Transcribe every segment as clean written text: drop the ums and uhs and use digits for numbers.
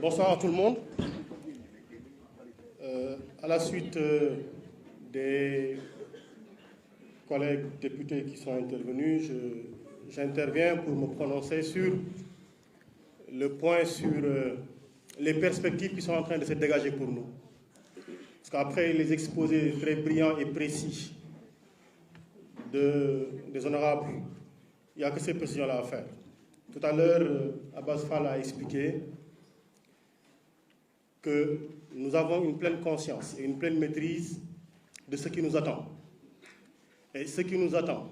Bonsoir à tout le monde. À la suite des collègues députés qui sont intervenus, j'interviens pour me prononcer sur le point sur les perspectives qui sont en train de se dégager pour nous. Parce qu'après les exposés très brillants et précis des honorables, il n'y a que ces précisions-là à faire. Tout à l'heure, Abbas Fall a expliqué que nous avons une pleine conscience et une pleine maîtrise de ce qui nous attend. Et ce qui nous attend,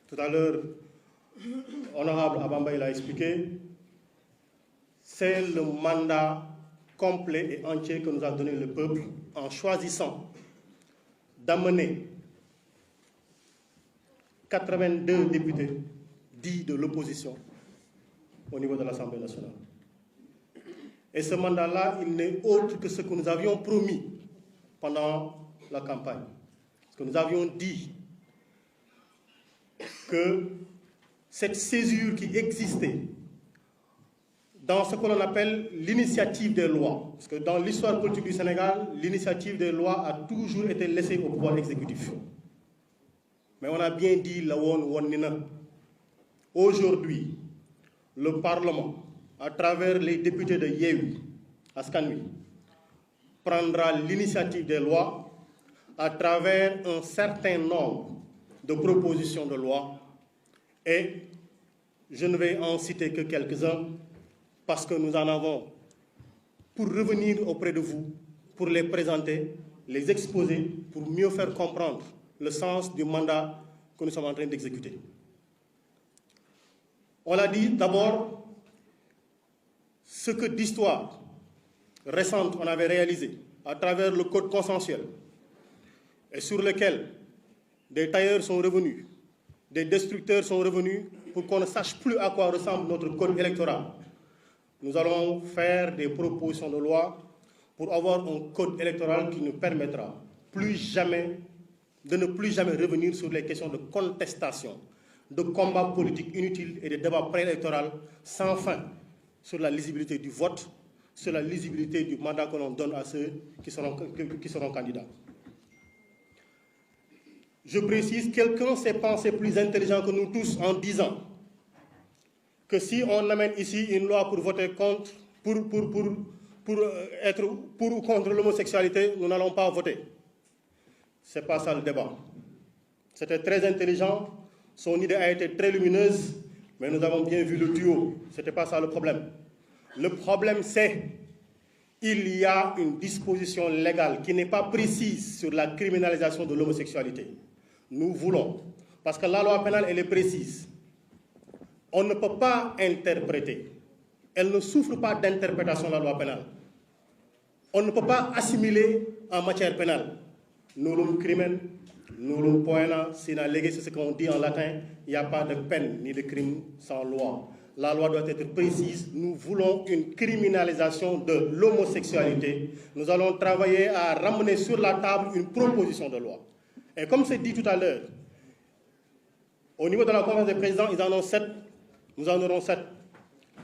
tout à l'heure, honorable Abamba l'a expliqué, c'est le mandat complet et entier que nous a donné le peuple en choisissant d'amener 82 députés dits de l'opposition au niveau de l'Assemblée nationale. Et ce mandat-là, il n'est autre que ce que nous avions promis pendant la campagne. Parce que nous avions dit que cette césure qui existait dans ce que l'on appelle l'initiative des lois, parce que dans l'histoire politique du Sénégal, l'initiative des lois a toujours été laissée au pouvoir exécutif. Mais on a bien dit, aujourd'hui, le Parlement, à travers les députés de Yewwi Askan Wi, prendra l'initiative des lois à travers un certain nombre de propositions de loi. Et je ne vais en citer que quelques-uns parce que nous en avons pour revenir auprès de vous, pour les présenter, les exposer, pour mieux faire comprendre le sens du mandat que nous sommes en train d'exécuter. On l'a dit d'abord, ce que d'histoire récente on avait réalisé à travers le code consensuel et sur lequel des tailleurs sont revenus, des destructeurs sont revenus pour qu'on ne sache plus à quoi ressemble notre code électoral. Nous allons faire des propositions de loi pour avoir un code électoral qui nous permettra de ne plus jamais revenir sur les questions de contestation, de combats politiques inutiles et de débats préélectoraux sans fin sur la lisibilité du vote, sur la lisibilité du mandat que l'on donne à ceux qui seront candidats. Je précise, quelqu'un s'est pensé plus intelligent que nous tous en disant que si on amène ici une loi pour voter contre, être pour ou contre l'homosexualité, nous n'allons pas voter. Ce n'est pas ça le débat. C'était très intelligent, son idée a été très lumineuse, mais nous avons bien vu le duo. Ce n'était pas ça le problème. Le problème, c'est qu'il y a une disposition légale qui n'est pas précise sur la criminalisation de l'homosexualité. Nous voulons, parce que la loi pénale, elle est précise. On ne peut pas interpréter. Elle ne souffre pas d'interprétation, la loi pénale. On ne peut pas assimiler en matière pénale. Nullum crimen, nullum poena, sina lege, c'est ce qu'on dit en latin. Il n'y a pas de peine ni de crime sans loi. La loi doit être précise. Nous voulons une criminalisation de l'homosexualité. Nous allons travailler à ramener sur la table une proposition de loi. Et comme c'est dit tout à l'heure, au niveau de la conférence des présidents, ils en ont 7. Nous en aurons 7.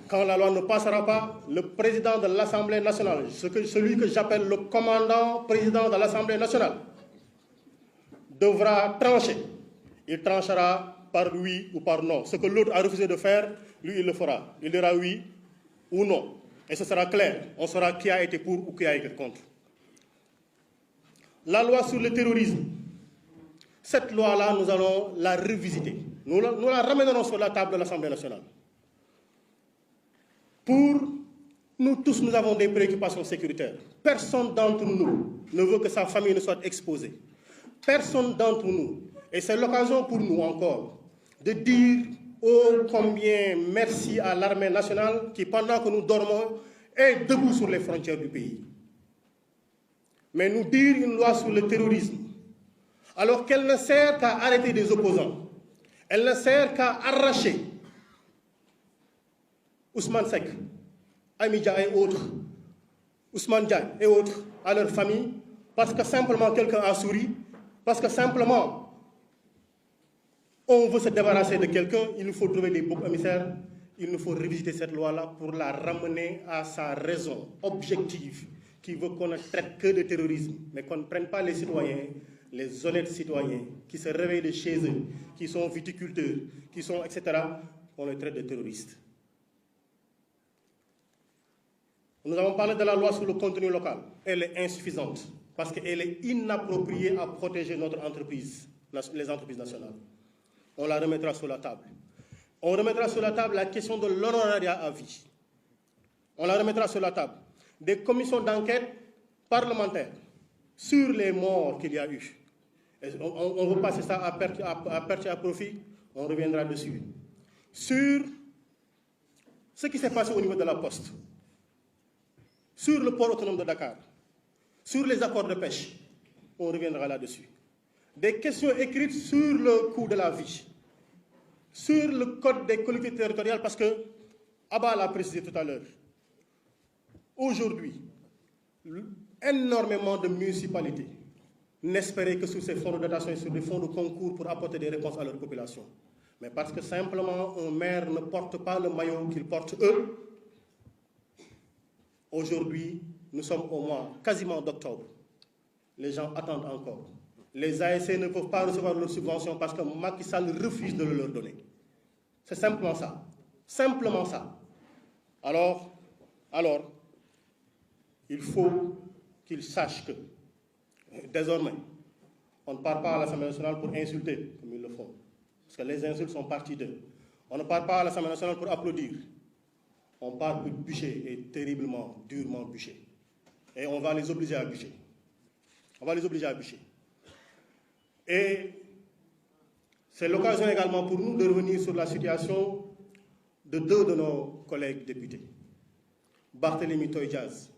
Quand la loi ne passera pas, le président de l'Assemblée nationale, celui que j'appelle le commandant président de l'Assemblée nationale, devra trancher. Il tranchera par oui ou par non. Ce que l'autre a refusé de faire, lui, il le fera. Il dira oui ou non. Et ce sera clair. On saura qui a été pour ou qui a été contre. La loi sur le terrorisme, cette loi-là, nous allons la revisiter. Nous la ramènerons sur la table de l'Assemblée nationale. Nous tous, nous avons des préoccupations sécuritaires. Personne d'entre nous ne veut que sa famille ne soit exposée. Personne d'entre nous. Et c'est l'occasion pour nous encore de dire oh combien merci à l'armée nationale qui, pendant que nous dormons, est debout sur les frontières du pays. Mais nous dire une loi sur le terrorisme, alors qu'elle ne sert qu'à arrêter des opposants, elle ne sert qu'à arracher Ousmane Seck, Amidia et autres, Ousmane Diagne et autres, à leur famille, parce que simplement quelqu'un a souri, parce que simplement on veut se débarrasser de quelqu'un, il nous faut trouver des boucs émissaires. il nous faut revisiter cette loi-là pour la ramener à sa raison objective, qui veut qu'on ne traite que de terrorisme, mais qu'on ne prenne pas les citoyens, les honnêtes citoyens, qui se réveillent de chez eux, qui sont viticulteurs, qui sont, etc., on les traite de terroristes. Nous avons parlé de la loi sur le contenu local. Elle est insuffisante parce qu'elle est inappropriée à protéger notre entreprise, les entreprises nationales. On la remettra sur la table. On remettra sur la table la question de l'honorariat à vie. On la remettra sur la table. Des commissions d'enquête parlementaires sur les morts qu'il y a eu. On veut passer ça à perte et à profit, on reviendra dessus. Sur ce qui s'est passé au niveau de la Poste, sur le port autonome de Dakar, sur les accords de pêche, on reviendra là-dessus. Des questions écrites sur le coût de la vie, sur le code des collectivités territoriales, parce que Abba l'a précisé tout à l'heure. Aujourd'hui, énormément de municipalités n'espéraient que sur ces fonds de dotation et sur des fonds de concours pour apporter des réponses à leur population. Mais parce que simplement un maire ne porte pas le maillot qu'ils portent eux, aujourd'hui, nous sommes au mois quasiment d'octobre. Les gens attendent encore. Les ASC ne peuvent pas recevoir leurs subventions parce que Macky Sall refuse de le leur donner. C'est simplement ça. Simplement ça. Alors, il faut qu'ils sachent que, désormais, on ne part pas à l'Assemblée nationale pour insulter, comme ils le font. Parce que les insultes sont parties d'eux. On ne part pas à l'Assemblée nationale pour applaudir. On part pour bûcher, et terriblement, durement bûcher. Et on va les obliger à bûcher. On va les obliger à bûcher. Et c'est l'occasion également pour nous de revenir sur la situation de deux de nos collègues députés. Barthélémy Toye-Dias.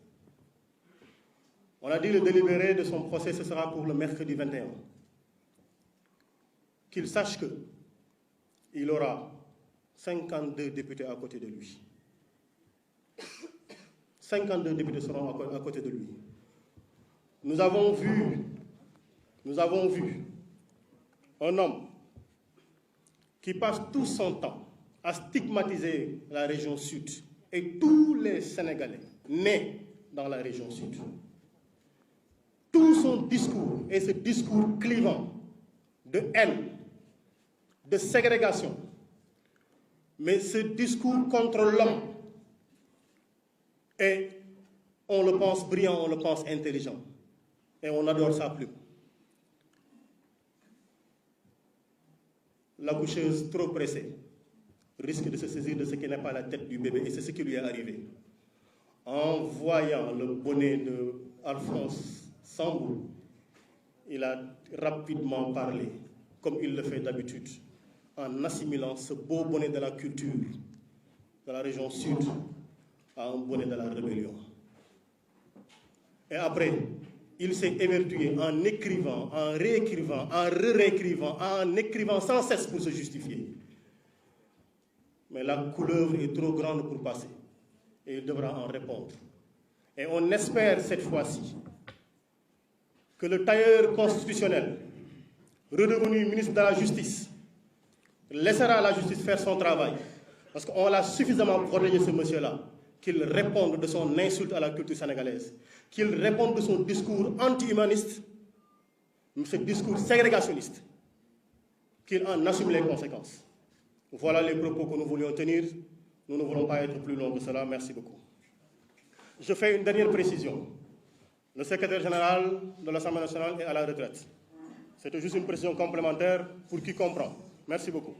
On a dit le délibéré de son procès, ce sera pour le mercredi 21. Qu'il sache qu'il aura 52 députés à côté de lui. 52 députés seront à côté de lui. Nous avons vu un homme qui passe tout son temps à stigmatiser la région sud et tous les Sénégalais nés dans la région sud. Tout son discours est ce discours clivant de haine, de ségrégation, mais ce discours contre l'homme. Et on le pense brillant, on le pense intelligent. Et on adore sa plume. L'accoucheuse trop pressée risque de se saisir de ce qui n'est pas la tête du bébé, et c'est ce qui lui est arrivé. En voyant le bonnet d'Alphonse Sambou, il a rapidement parlé, comme il le fait d'habitude, en assimilant ce beau bonnet de la culture de la région sud à un bonnet de la rébellion. Et après, il s'est évertué en écrivant, en réécrivant, en réécrivant, en écrivant sans cesse pour se justifier. Mais la couleuvre est trop grande pour passer. Et il devra en répondre. Et on espère cette fois-ci que le tailleur constitutionnel, redevenu ministre de la Justice, laissera la justice faire son travail. Parce qu'on l'a suffisamment protégé, ce monsieur-là, qu'il réponde de son insulte à la culture sénégalaise, qu'il réponde de son discours anti-humaniste, ce discours ségrégationniste, qu'il en assume les conséquences. Voilà les propos que nous voulions tenir. Nous ne voulons pas être plus longs que cela. Merci beaucoup. Je fais une dernière précision. Le secrétaire général de l'Assemblée nationale est à la retraite. C'était juste une précision complémentaire pour qui comprend. Merci beaucoup.